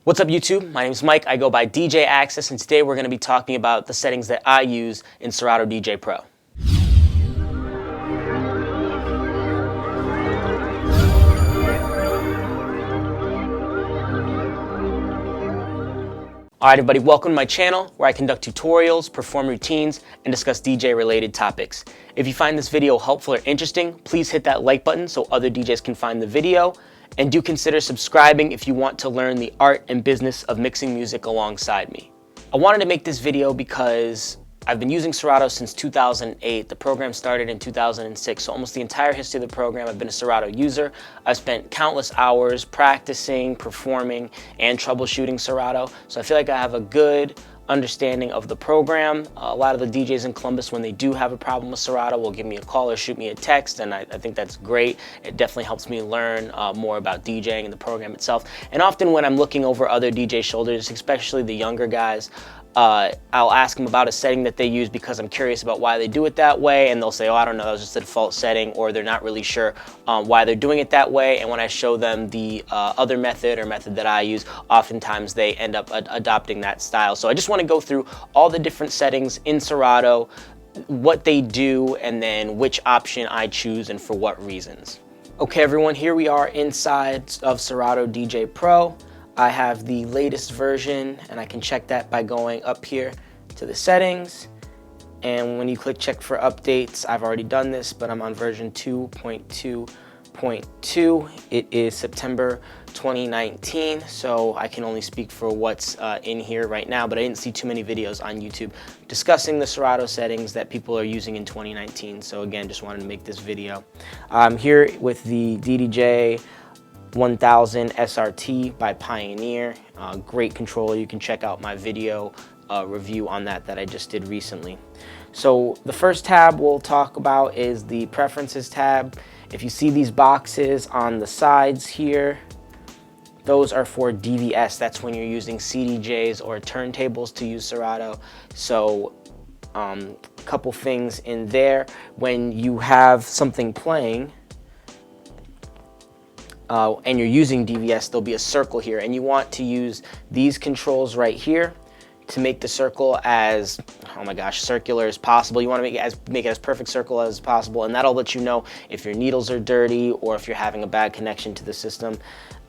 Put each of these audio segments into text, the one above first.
What's up YouTube? My name is Mike. I go by DJ Access, and today we're going to be talking about the settings that I use in Serato DJ Pro. Alright everybody, welcome to my channel where I conduct tutorials, perform routines, and discuss DJ related topics. If you find this video helpful or interesting, please hit that like button so other DJs can find the video. And do consider subscribing if you want to learn the art and business of mixing music alongside me. I wanted to make this video because I've been using Serato since 2008. The program started in 2006, so almost the entire history of the program I've been a Serato user. I've spent countless hours practicing, performing, and troubleshooting Serato, so I feel like I have a good understanding of the program. A lot of the DJs in Columbus, when they do have a problem with Serato, will give me a call or shoot me a text, and I think that's great. It definitely helps me learn more about DJing and the program itself. And often when I'm looking over other DJ shoulders, especially the younger guys, I'll ask them about a setting that they use because I'm curious about why they do it that way, and they'll say, oh, I don't know, that's just the default setting, or they're not really sure why they're doing it that way. And when I show them the other method or method that I use, oftentimes they end up adopting that style. So I just want to go through all the different settings in Serato, what they do, and then which option I choose and for what reasons. Okay everyone, here we are inside of Serato DJ Pro. I have the latest version, and I can check that by going up here to the settings. And when you click check for updates, I've already done this, but I'm on version 2.2.2. It is September 2019, so I can only speak for what's in here right now, but I didn't see too many videos on YouTube discussing the Serato settings that people are using in 2019. So again, just wanted to make this video. I'm here with the DJAXCESS 1000 SRT by Pioneer. Great controller. You can check out my video review on that I just did recently. So the first tab we'll talk about is the Preferences tab. If you see these boxes on the sides here, those are for DVS. That's when you're using CDJs or turntables to use Serato. So a couple things in there. When you have something playing, and you're using DVS, there'll be a circle here, and you want to use these controls right here to make the circle as, oh my gosh, circular as possible. You want to make it as perfect circle as possible, and that'll let you know if your needles are dirty or if you're having a bad connection to the system.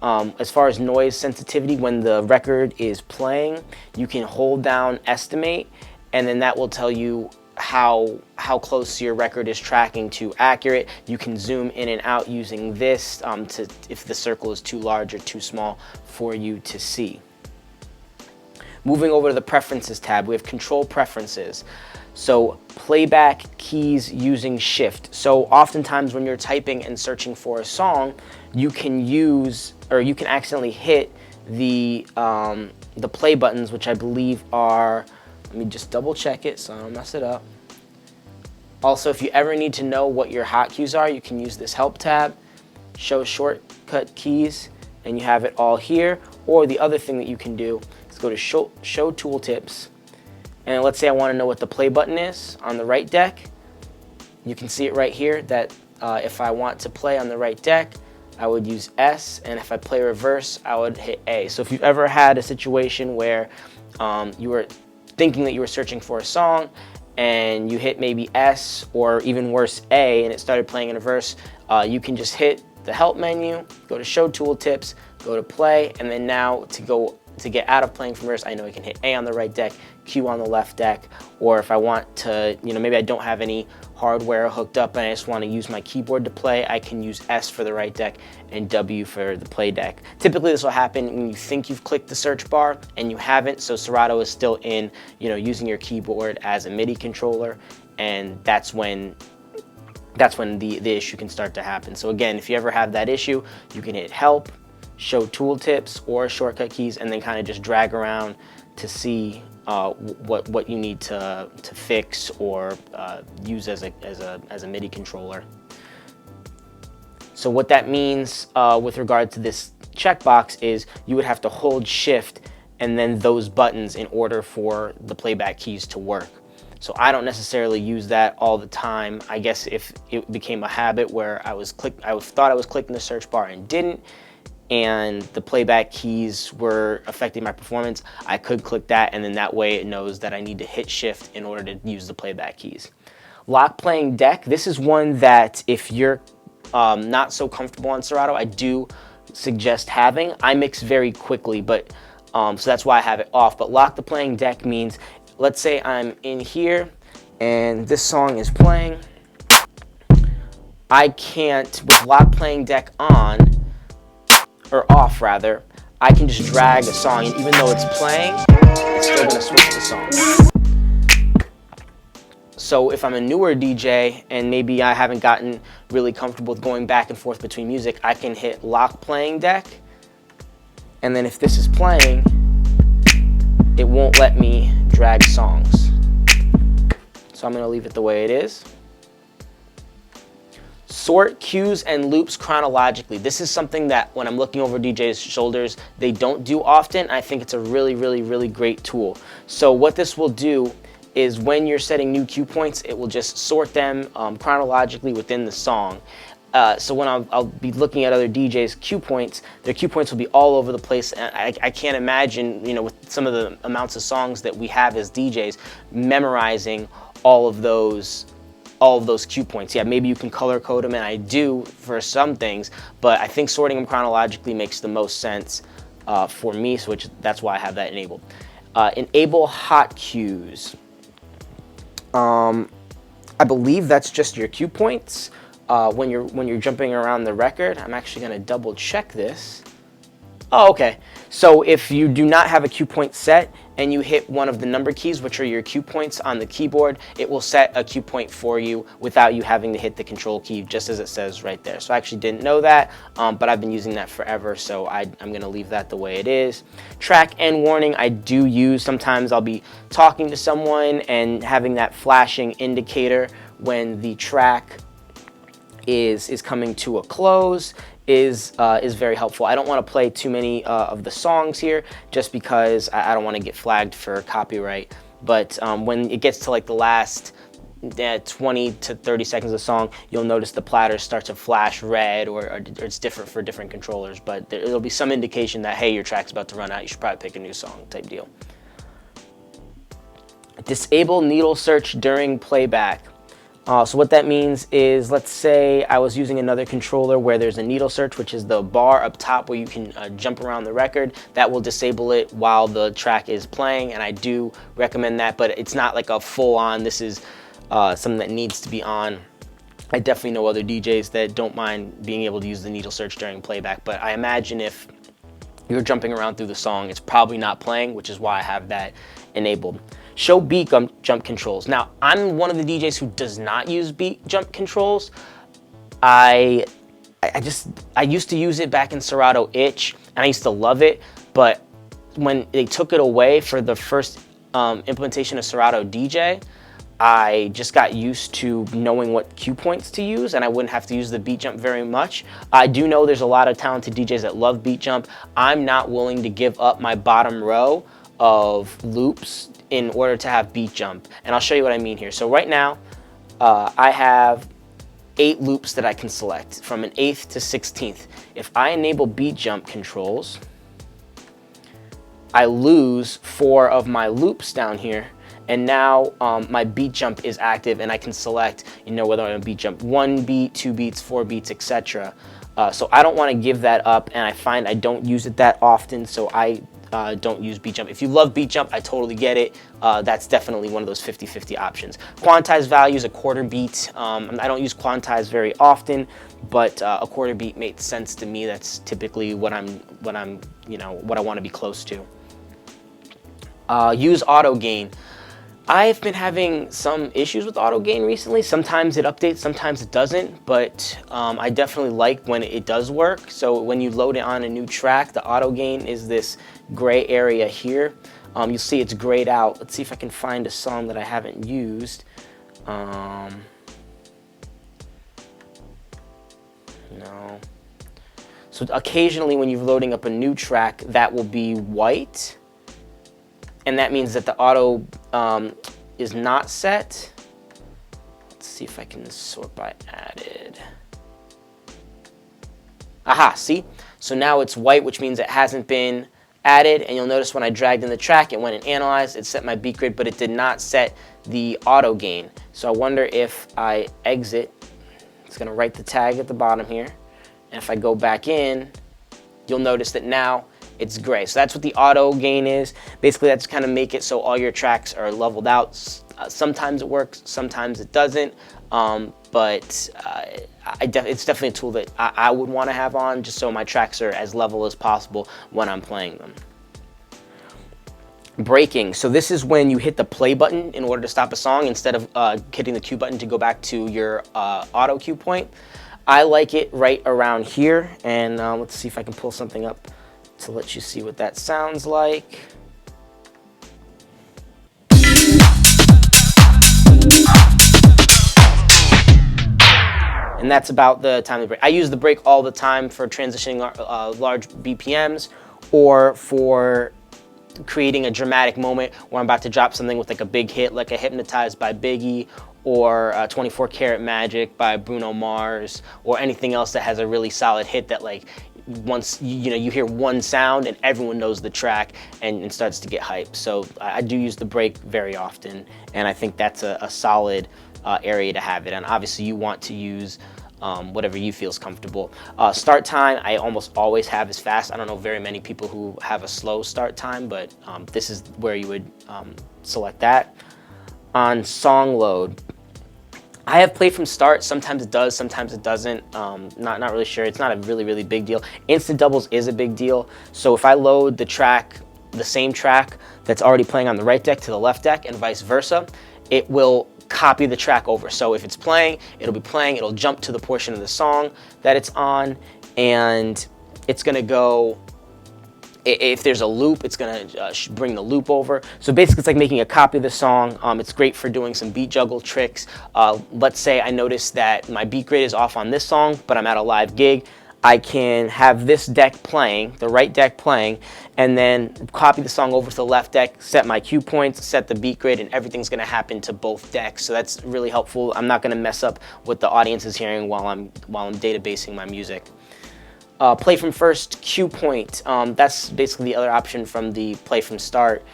As far as noise sensitivity, when the record is playing, you can hold down estimate, and then that will tell you how close your record is tracking to accurate. You can zoom in and out using this if the circle is too large or too small for you to see. Moving over to the Preferences tab, we have Control Preferences. So playback keys using Shift. So oftentimes when you're typing and searching for a song, you can use, or you can accidentally hit the play buttons, which I believe are, let me just double check it so I don't mess it up. Also, if you ever need to know what your hotkeys are, you can use this Help tab, show shortcut keys, and you have it all here. Or the other thing that you can do is go to show tooltips, and let's say I want to know what the play button is on the right deck. You can see it right here that if I want to play on the right deck, I would use S, and if I play reverse, I would hit A. So if you've ever had a situation where you were thinking that you were searching for a song and you hit maybe S or even worse A and it started playing in reverse, you can just hit the help menu, go to show tooltips, go to play, and then now to get out of playing from reverse, I know I can hit A on the right deck, Q on the left deck, or if I want to, maybe I don't have any hardware hooked up and I just want to use my keyboard to play, I can use S for the right deck and W for the play deck. Typically this will happen when you think you've clicked the search bar and you haven't, so Serato is still in, using your keyboard as a MIDI controller, and that's when the issue can start to happen. So again, if you ever have that issue, you can hit Help, show tooltips or shortcut keys, and then kind of just drag around to see what you need to fix or use as a MIDI controller. So what that means with regard to this checkbox is you would have to hold Shift and then those buttons in order for the playback keys to work. So I don't necessarily use that all the time. I guess if it became a habit where I thought I was clicking the search bar and didn't, and the playback keys were affecting my performance, I could click that, and then that way it knows that I need to hit shift in order to use the playback keys. Lock playing deck, this is one that if you're not so comfortable on Serato, I do suggest having. I mix very quickly, but so that's why I have it off. But lock the playing deck means, let's say I'm in here and this song is playing. I can't, with lock playing deck on, or off rather, I can just drag a song, and even though it's playing, it's still gonna switch the song. So if I'm a newer DJ and maybe I haven't gotten really comfortable with going back and forth between music, I can hit lock playing deck, and then if this is playing, it won't let me drag songs. So I'm gonna leave it the way it is. Sort cues and loops chronologically. This is something that when I'm looking over DJs' shoulders, they don't do often. I think it's a really great tool. So what this will do is when you're setting new cue points, it will just sort them chronologically within the song. So when I'll be looking at other DJs' cue points, their cue points will be all over the place. And I can't imagine, you know, with some of the amounts of songs that we have as DJs, memorizing all of those cue points. Yeah, maybe you can color code them, and I do for some things, but I think sorting them chronologically makes the most sense for me, so that's why I have that enabled. Enable hot cues. I believe that's just your cue points when you're jumping around the record. I'm actually going to double check this. Oh, okay. So if you do not have a cue point set and you hit one of the number keys, which are your cue points on the keyboard, it will set a cue point for you without you having to hit the control key, just as it says right there. So I actually didn't know that, but I've been using that forever, so I'm going to leave that the way it is. Track end warning, I do use. Sometimes I'll be talking to someone and having that flashing indicator when the track is coming to a close is very helpful. I don't want to play too many of the songs here just because I don't want to get flagged for copyright. But when it gets to like the last 20 to 30 seconds of the song, you'll notice the platters start to flash red, or it's different for different controllers. But there'll be some indication that, hey, your track's about to run out, you should probably pick a new song type deal. Disable needle search during playback. So what that means is, let's say I was using another controller where there's a needle search, which is the bar up top where you can jump around the record. That will disable it while the track is playing, and I do recommend that, but it's not like a full-on, this is something that needs to be on. I definitely know other DJs that don't mind being able to use the needle search during playback, but I imagine if you're jumping around through the song, it's probably not playing, which is why I have that enabled. Show beat jump controls. Now, I'm one of the DJs who does not use beat jump controls. I used to use it back in Serato Itch, and I used to love it, but when they took it away for the first implementation of Serato DJ, I just got used to knowing what cue points to use, and I wouldn't have to use the beat jump very much. I do know there's a lot of talented DJs that love beat jump. I'm not willing to give up my bottom row of loops in order to have beat jump, and I'll show you what I mean here. So right now I have 8 loops that I can select from an 8th to 16th. If I enable beat jump controls, I lose 4 of my loops down here, and now my beat jump is active, and I can select, you know, whether I want to beat jump 1 beat, 2 beats, 4 beats, etc. So I don't want to give that up, and I find I don't use it that often, so I don't use beat jump. If you love beat jump, I totally get it. That's definitely one of those 50-50 options. Quantized values, a quarter beat. I don't use quantize very often, but a quarter beat made sense to me. That's typically what I want to be close to. Use auto gain. I've been having some issues with auto gain recently. Sometimes it updates, sometimes it doesn't, but I definitely like when it does work. So when you load it on a new track, the auto gain is this gray area here. You'll see it's grayed out. Let's see if I can find a song that I haven't used. No. So occasionally when you're loading up a new track, that will be white. And that means that the auto is not set. Let's see if I can sort by added. Aha, see? So now it's white, which means it hasn't been added, and you'll notice when I dragged in the track, it went and analyzed, it set my beat grid, but it did not set the auto gain. So I wonder if I exit, it's gonna write the tag at the bottom here, and if I go back in, you'll notice that now it's gray. So that's what the auto gain is. Basically, that's kind of make it so all your tracks are leveled out. Sometimes it works, sometimes it doesn't, but it's definitely a tool that I would want to have on, just so my tracks are as level as possible when I'm playing them. Breaking. So this is when you hit the play button in order to stop a song instead of hitting the cue button to go back to your auto cue point. I like it right around here, and let's see if I can pull something up to let you see what that sounds like. And that's about the time to break. I use the break all the time for transitioning large BPMs, or for creating a dramatic moment where I'm about to drop something with like a big hit, like a Hypnotized by Biggie, or 24 Karat Magic by Bruno Mars, or anything else that has a really solid hit that, like, once you hear one sound and everyone knows the track and starts to get hyped. So I do use the break very often, and I think that's a solid area to have it. And obviously you want to use whatever you feel is comfortable. Start time, I almost always have as fast. I don't know very many people who have a slow start time, but this is where you would select that. On song load, I have play from start. Sometimes it does, sometimes it doesn't. Not really sure. It's not a really big deal. Instant doubles is a big deal. So if I load the track, the same track that's already playing on the right deck to the left deck and vice versa, it will copy the track over. So if it's playing, it'll be playing, it'll jump to the portion of the song that it's on, and it's gonna go, if there's a loop, it's gonna bring the loop over. So basically it's like making a copy of the song. It's great for doing some beat juggle tricks. Let's say I notice that my beat grid is off on this song, but I'm at a live gig. I can have this deck playing, the right deck playing, and then copy the song over to the left deck, set my cue points, set the beat grid, and everything's gonna happen to both decks. So that's really helpful. I'm not gonna mess up what the audience is hearing while I'm databasing my music. Play from first, cue point. That's basically the other option from the play from start.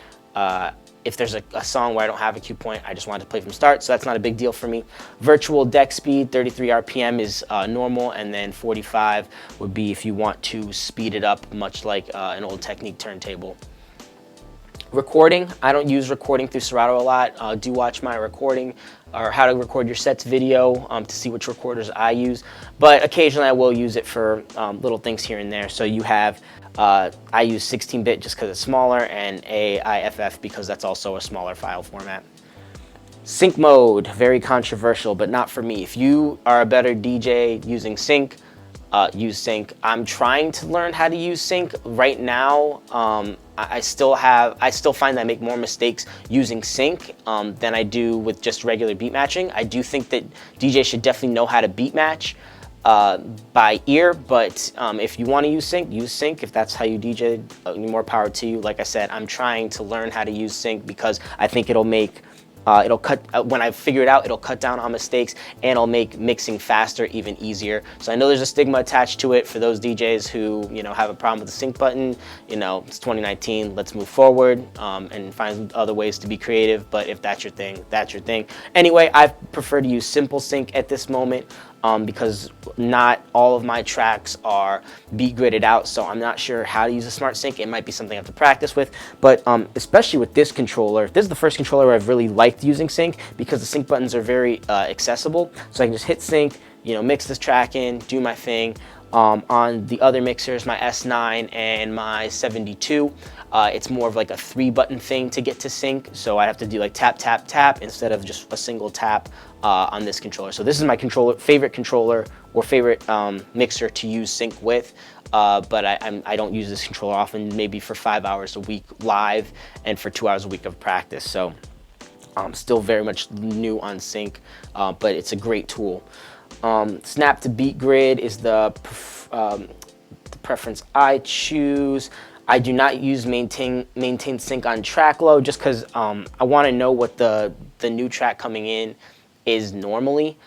If there's a song where I don't have a cue point, I just want to play from start, so that's not a big deal for me. Virtual deck speed, 33 RPM is normal, and then 45 would be if you want to speed it up, much like an old Technique turntable. Recording, I don't use recording through Serato a lot. Do watch my recording or how to record your sets video to see which recorders I use, but occasionally I will use it for little things here and there. So you have, I use 16-bit just because it's smaller, and AIFF because that's also a smaller file format. Sync mode, very controversial, but not for me. If you are a better DJ using sync, use sync. I'm trying to learn how to use sync right now. I still find that I make more mistakes using sync than I do with just regular beat matching. I do think that DJs should definitely know how to beat match by ear, but if you want to use sync. If that's how you DJ, more power to you. Like I said, I'm trying to learn how to use sync because I think it'll make when I figure it out, it'll cut down on mistakes, and it'll make mixing faster, even easier. So I know there's a stigma attached to it for those DJs who, have a problem with the sync button. It's 2019, let's move forward and find other ways to be creative. But if that's your thing, that's your thing. Anyway, I prefer to use simple sync at this moment because not all of my tracks are beat gridded out, so I'm not sure how to use a smart sync. It might be something I have to practice with, but especially with this controller, this is the first controller where I've really liked using sync because the sync buttons are very accessible. So I can just hit sync, mix this track in, do my thing. On the other mixers, my S9 and my 72, it's more of like a 3-button thing to get to sync. So I have to do like tap, tap, tap instead of just a single tap on this controller. So this is my favorite controller or favorite mixer to use sync with. But I don't use this controller often, maybe for 5 hours a week live and for 2 hours a week of practice. So I'm still very much new on sync, but it's a great tool. Snap to beat grid is the preference I choose. I do not use maintain sync on track load just because I want to know what the new track coming in is normally.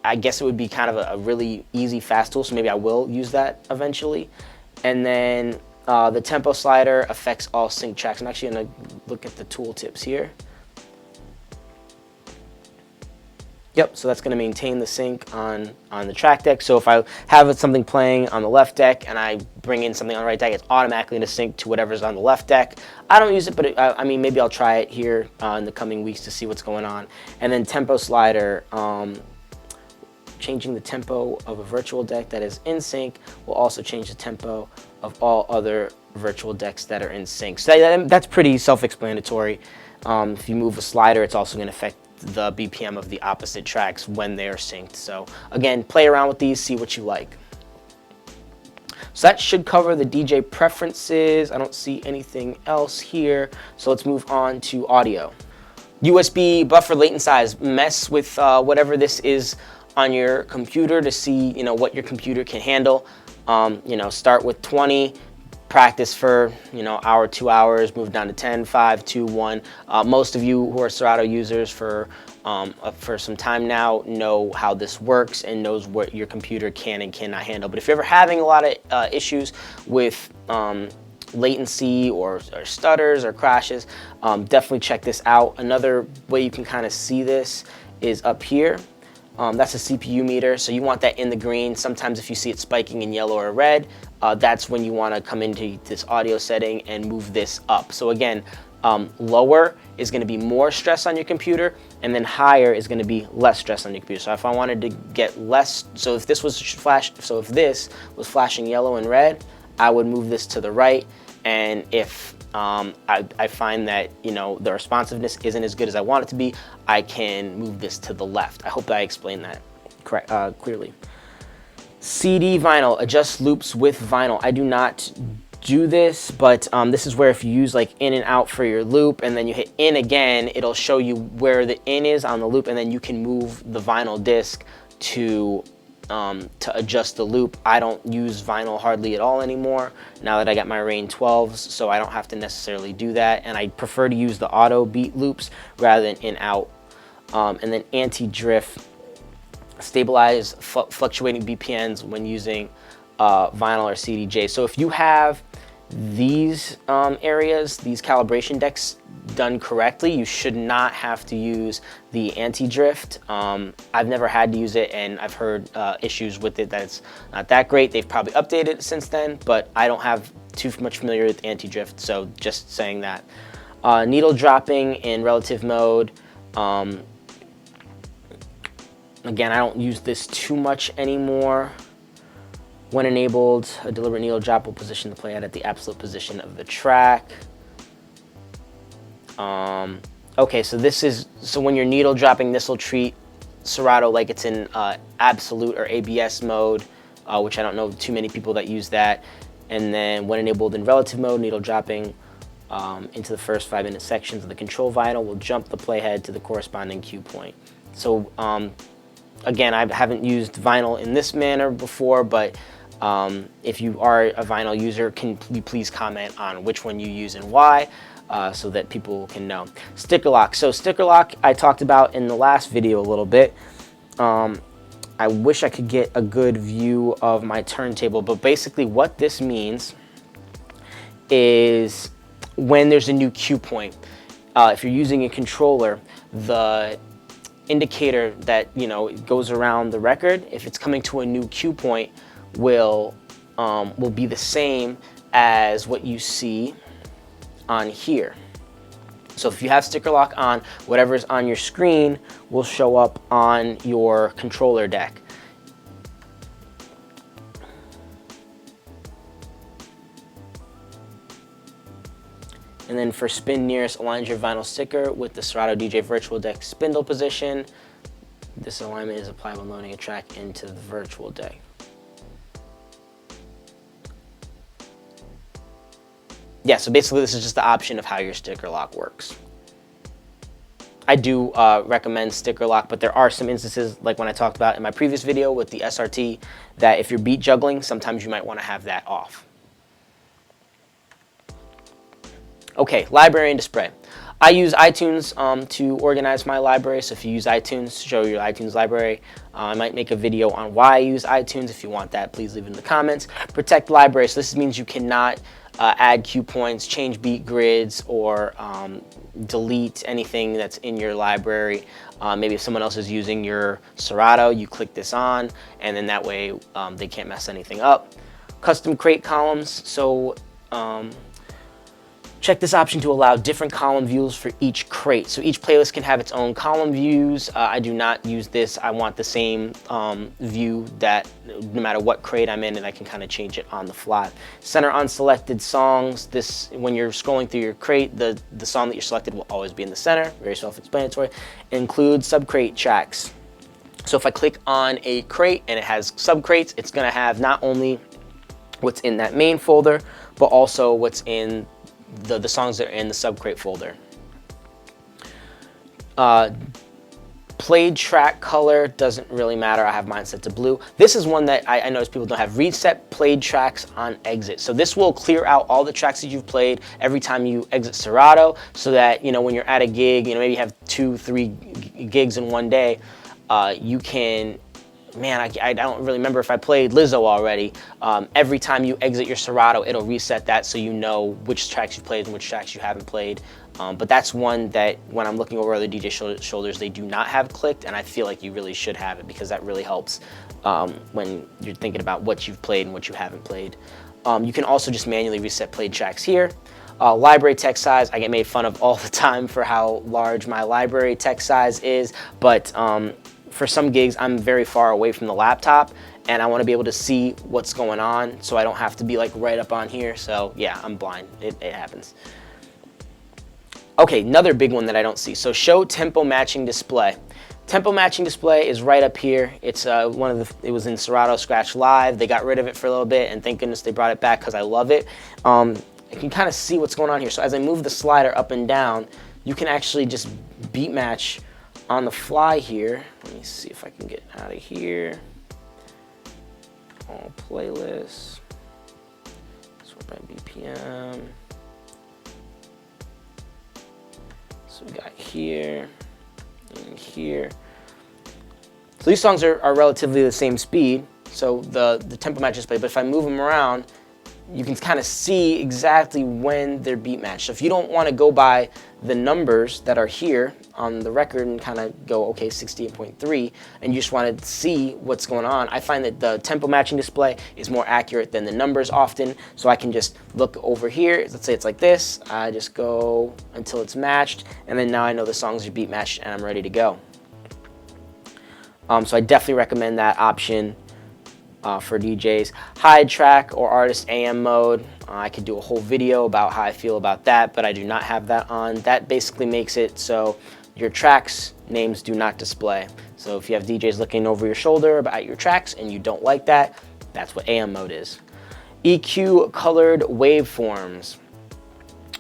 I guess it would be kind of a really easy, fast tool, so maybe I will use that eventually. And then the tempo slider affects all sync tracks. I'm actually going to look at the tooltips here. Yep, so that's going to maintain the sync on the track deck. So if I have something playing on the left deck and I bring in something on the right deck, it's automatically going to sync to whatever's on the left deck. I don't use it, but I mean, maybe I'll try it here in the coming weeks to see what's going on. And then tempo slider, changing the tempo of a virtual deck that is in sync will also change the tempo of all other virtual decks that are in sync. So that's pretty self-explanatory. If you move a slider, it's also going to affect the BPM of the opposite tracks when they are synced. So again, play around with these, see what you like. So that should cover the DJ preferences. I don't see anything else here. So let's move on to audio. USB buffer latent size. Mess with whatever this is on your computer to see what your computer can handle. Start with 20. Practice for hour, 2 hours, move down to 10, 5, 2, 1. Most of you who are Serato users for some time now know how this works and knows what your computer can and cannot handle. But if you're ever having a lot of issues with latency or stutters or crashes, definitely check this out. Another way you can kind of see this is up here. That's a CPU meter, so you want that in the green. Sometimes if you see it spiking in yellow or red, that's when you want to come into this audio setting and move this up. So again, lower is going to be more stress on your computer, and then higher is going to be less stress on your computer. So if I wanted to get less, so if this was flashing yellow and red, I would move this to the right. And if I find that the responsiveness isn't as good as I want it to be, I can move this to the left. I hope that I explained that clearly. CD vinyl, adjust loops with vinyl. I do not do this, but this is where if you use like in and out for your loop and then you hit in again, it'll show you where the in is on the loop, and then you can move the vinyl disc to adjust the loop. I don't use vinyl hardly at all anymore now that I got my Rain 12s, so I don't have to necessarily do that, and I prefer to use the auto beat loops rather than in out. And then anti-drift, stabilize fluctuating BPMs when using vinyl or CDJ. So if you have these areas, these calibration decks done correctly, you should not have to use the anti-drift. I've never had to use it, and I've heard issues with it that it's not that great. They've probably updated it since then, but I don't have too much familiar with anti-drift, so just saying that. Needle dropping in relative mode. Again, I don't use this too much anymore. When enabled, a deliberate needle drop will position the playhead at the absolute position of the track. Okay, so when you're needle dropping, this will treat Serato like it's in absolute or ABS mode, which I don't know too many people that use that. And then when enabled in relative mode, needle dropping into the first 5-minute sections of the control vinyl will jump the playhead to the corresponding cue point. So again, I haven't used vinyl in this manner before, but if you are a vinyl user, can you please comment on which one you use and why, so that people can know. Sticker lock. So sticker lock I talked about in the last video a little bit. I wish I could get a good view of my turntable, but basically what this means is when there's a new cue point, if you're using a controller, the indicator that goes around the record, if it's coming to a new cue point, will be the same as what you see on here. So if you have sticker lock on, whatever's on your screen will show up on your controller deck. And then for spin nearest, align your vinyl sticker with the Serato DJ Virtual Deck spindle position. This alignment is applied when loading a track into the virtual deck. Yeah, so basically this is just the option of how your sticker lock works. I do recommend sticker lock, but there are some instances, like when I talked about in my previous video with the SRT, that if you're beat juggling, sometimes you might want to have that off. Okay, library and display. I use iTunes to organize my library. So if you use iTunes, show your iTunes library. I might make a video on why I use iTunes. If you want that, please leave it in the comments. Protect library. So this means you cannot add cue points, change beat grids, or delete anything that's in your library. Maybe if someone else is using your Serato, you click this on, and then that way they can't mess anything up. Custom crate columns. So check this option to allow different column views for each crate. So each playlist can have its own column views. I do not use this. I want the same view that no matter what crate I'm in, and I can kind of change it on the fly. Center on selected songs. This, when you're scrolling through your crate, the song that you're selected will always be in the center. Very self-explanatory. Include subcrate tracks. So if I click on a crate and it has subcrates, it's going to have not only what's in that main folder, but also what's in the songs that are in the subcrate folder. Played track color doesn't really matter. I have mine set to blue. This is one that I notice people don't have. Reset played tracks on exit. So this will clear out all the tracks that you've played every time you exit Serato, so that, you know, when you're at a gig, you know, maybe you have 2-3 gigs in one day, you can, man, I don't really remember if I played Lizzo already. Every time you exit your Serato, it'll reset that so you know which tracks you've played and which tracks you haven't played. But that's one that when I'm looking over other DJ shoulders, they do not have clicked, and I feel like you really should have it, because that really helps when you're thinking about what you've played and what you haven't played. You can also just manually reset played tracks here. Library text size, I get made fun of all the time for how large my library text size is, but for some gigs, I'm very far away from the laptop, and I want to be able to see what's going on, so I don't have to be like right up on here. So yeah, I'm blind. It happens. Okay, another big one that I don't see. So show tempo matching display. Tempo matching display is right up here. It's it was in Serato Scratch Live. They got rid of it for a little bit, and thank goodness they brought it back, because I love it. You can kind of see what's going on here. So as I move the slider up and down, you can actually just beat match on the fly here. Let me see if I can get out of here. All playlists. Sort by BPM. So we got here and here. So these songs are relatively the same speed, so the tempo match display, but if I move them around, you can kind of see exactly when they're beat matched. So if you don't want to go by the numbers that are here on the record and kind of go, okay, 68.3, and you just want to see what's going on, I find that the tempo matching display is more accurate than the numbers often. So I can just look over here, let's say it's like this, I just go until it's matched, and then now I know the songs are beat matched and I'm ready to go. So I definitely recommend that option for DJs. Hide track or artist AM mode. I could do a whole video about how I feel about that, but I do not have that on. That basically makes it so your tracks names do not display. So if you have DJs looking over your shoulder at your tracks and you don't like that, that's what AM mode is. EQ colored waveforms.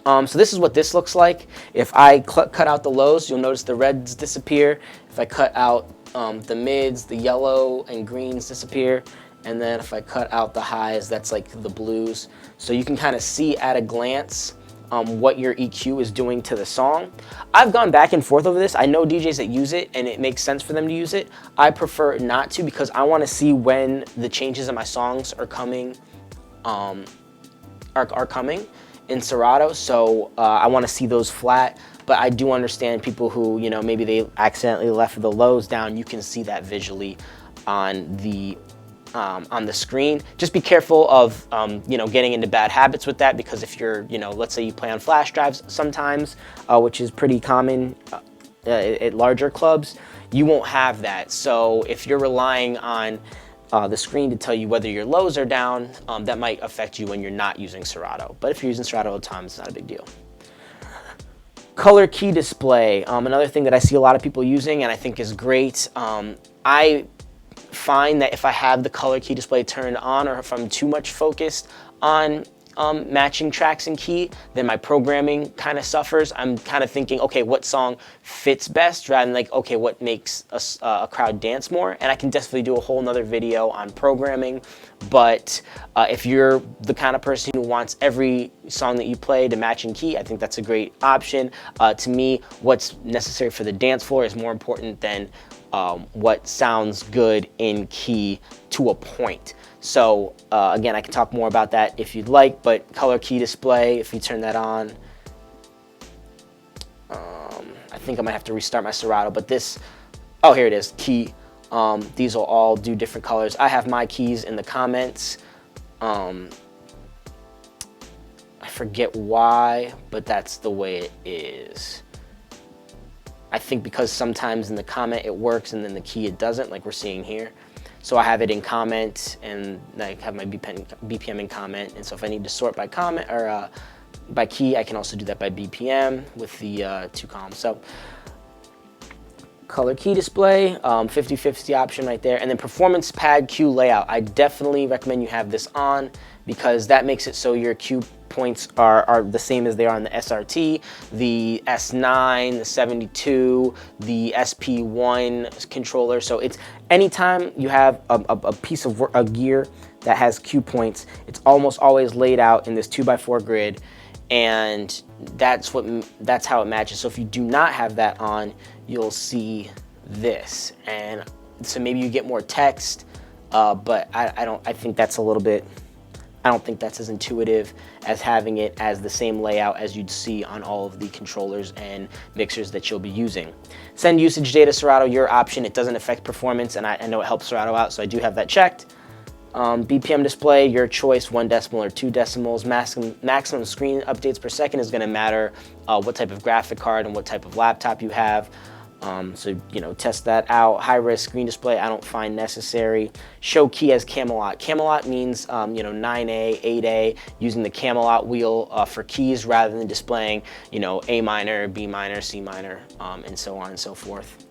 So this is what this looks like. If I cut out the lows, you'll notice the reds disappear. If I cut out the mids, the yellow and greens disappear. And then if I cut out the highs, that's like the blues. So you can kind of see at a glance what your EQ is doing to the song. I've gone back and forth over this. I know DJs that use it and it makes sense for them to use it. I prefer not to, because I want to see when the changes in my songs are coming, are coming in Serato. So I want to see those flat. But I do understand people who, you know, maybe they accidentally left the lows down. You can see that visually on the screen. Just be careful of, you know, getting into bad habits with that, because if you're, you know, let's say you play on flash drives sometimes, which is pretty common at larger clubs, you won't have that. So if you're relying on the screen to tell you whether your lows are down, that might affect you when you're not using Serato. But if you're using Serato all the time, it's not a big deal. Color key display, another thing that I see a lot of people using and I think is great. I find that if I have the color key display turned on, or if I'm too much focused on matching tracks in key, then my programming kind of suffers. I'm kind of thinking, okay, what song fits best, rather than like, okay, what makes a crowd dance more. And I can definitely do a whole nother video on programming. But if you're the kind of person who wants every song that you play to match in key, I think that's a great option. To me, what's necessary for the dance floor is more important than what sounds good in key to a point. So again, I can talk more about that if you'd like, but color key display, if you turn that on, I think I might have to restart my Serato, but this, oh, here it is, key. These will all do different colors. I have my keys in the comments. I forget why, but that's the way it is. I think because sometimes in the comment it works and then the key it doesn't, like we're seeing here. So I have it in comment, and I have my BPM in comment. And so if I need to sort by comment or by key, I can also do that by BPM with the 2 columns. So color key display, 50/50 option right there. And then performance pad cue layout. I definitely recommend you have this on because that makes it so your cue points are the same as they are on the SRT, the S9, the 72, the SP1 controller. So it's anytime you have a piece of a gear that has cue points, it's almost always laid out in this 2x4 grid, and that's how it matches. So if you do not have that on, you'll see this, and so maybe you get more text, but I think that's a little bit. I don't think that's as intuitive as having it as the same layout as you'd see on all of the controllers and mixers that you'll be using. Send usage data, Serato, your option. It doesn't affect performance, and I know it helps Serato out, so I do have that checked. BPM display, your choice, 1 decimal or 2 decimals. Maximum screen updates per second is gonna matter what type of graphic card and what type of laptop you have. So, you know, test that out. High risk screen display, I don't find necessary. Show key as Camelot. Camelot means, you know, 9A, 8A, using the Camelot wheel for keys rather than displaying, you know, A minor, B minor, C minor, and so on and so forth.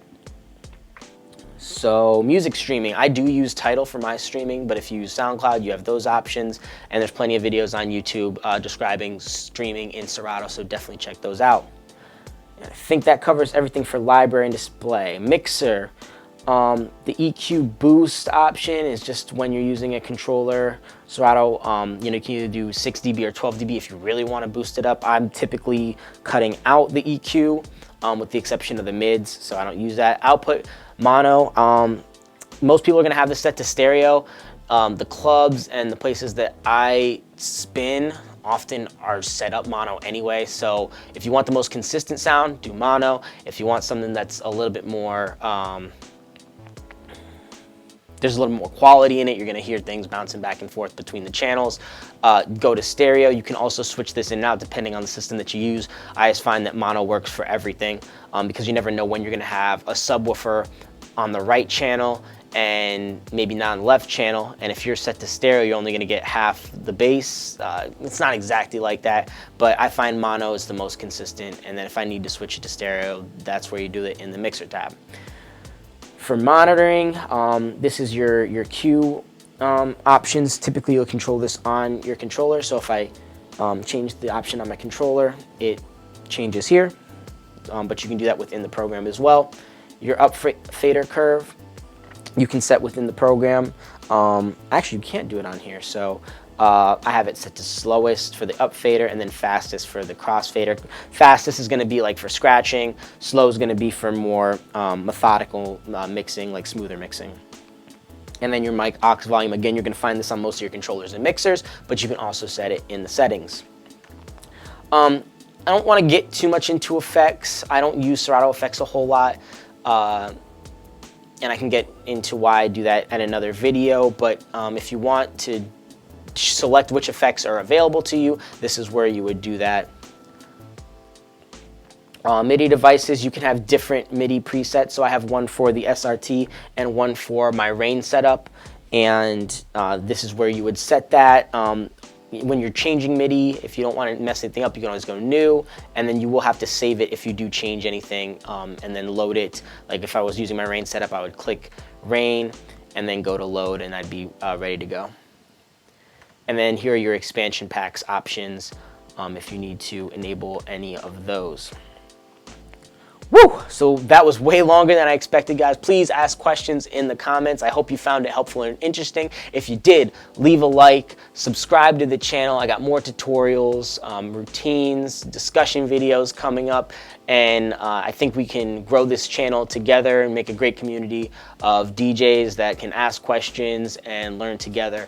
So music streaming, I do use Tidal for my streaming, but if you use SoundCloud, you have those options, and there's plenty of videos on YouTube describing streaming in Serato, so definitely check those out. I think that covers everything for library and display. Mixer, the EQ boost option is just when you're using a controller. Serato, you know, you can either do 6 dB or 12 dB if you really want to boost it up. I'm typically cutting out the EQ with the exception of the mids, so I don't use that. Output mono, most people are gonna have this set to stereo. The clubs and the places that I spin often are set up mono anyway, so if you want the most consistent sound, do mono. If you want something that's a little bit more, there's a little more quality in it, you're gonna hear things bouncing back and forth between the channels, go to stereo. You can also switch this in and out depending on the system that you use. I just find that mono works for everything because you never know when you're gonna have a subwoofer on the right channel and maybe not on the left channel, and if you're set to stereo, you're only gonna get half the bass. It's not exactly like that, but I find mono is the most consistent, and then if I need to switch it to stereo, that's where you do it in the mixer tab. For monitoring, this is your cue options. Typically you'll control this on your controller, so if I change the option on my controller, it changes here, but you can do that within the program as well. Your up fader curve, you can set within the program. Actually, you can't do it on here, so I have it set to slowest for the up fader and then fastest for the cross fader. Fastest is gonna be like for scratching, slow is gonna be for more methodical mixing, like smoother mixing. And then your mic aux volume, again, you're gonna find this on most of your controllers and mixers, but you can also set it in the settings. I don't wanna get too much into effects. I don't use Serato effects a whole lot. And I can get into why I do that at another video, but if you want to select which effects are available to you, this is where you would do that. MIDI devices, you can have different MIDI presets. So I have one for the SRT and one for my rain setup, and this is where you would set that. When you're changing MIDI, if you don't want to mess anything up, you can always go new, and then you will have to save it if you do change anything, and then load it. Like if I was using my rain setup, I would click rain and then go to load, and I'd be ready to go. And then here are your expansion packs options if you need to enable any of those. Woo! So that was way longer than I expected, guys. Please ask questions in the comments. I hope you found it helpful and interesting. If you did, leave a like, subscribe to the channel. I got more tutorials, routines, discussion videos coming up, and I think we can grow this channel together and make a great community of DJs that can ask questions and learn together.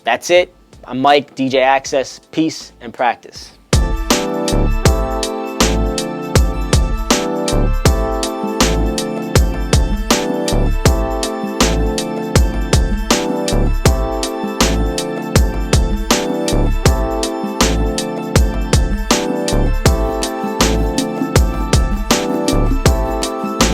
That's it. I'm Mike, DJ Access. Peace and practice.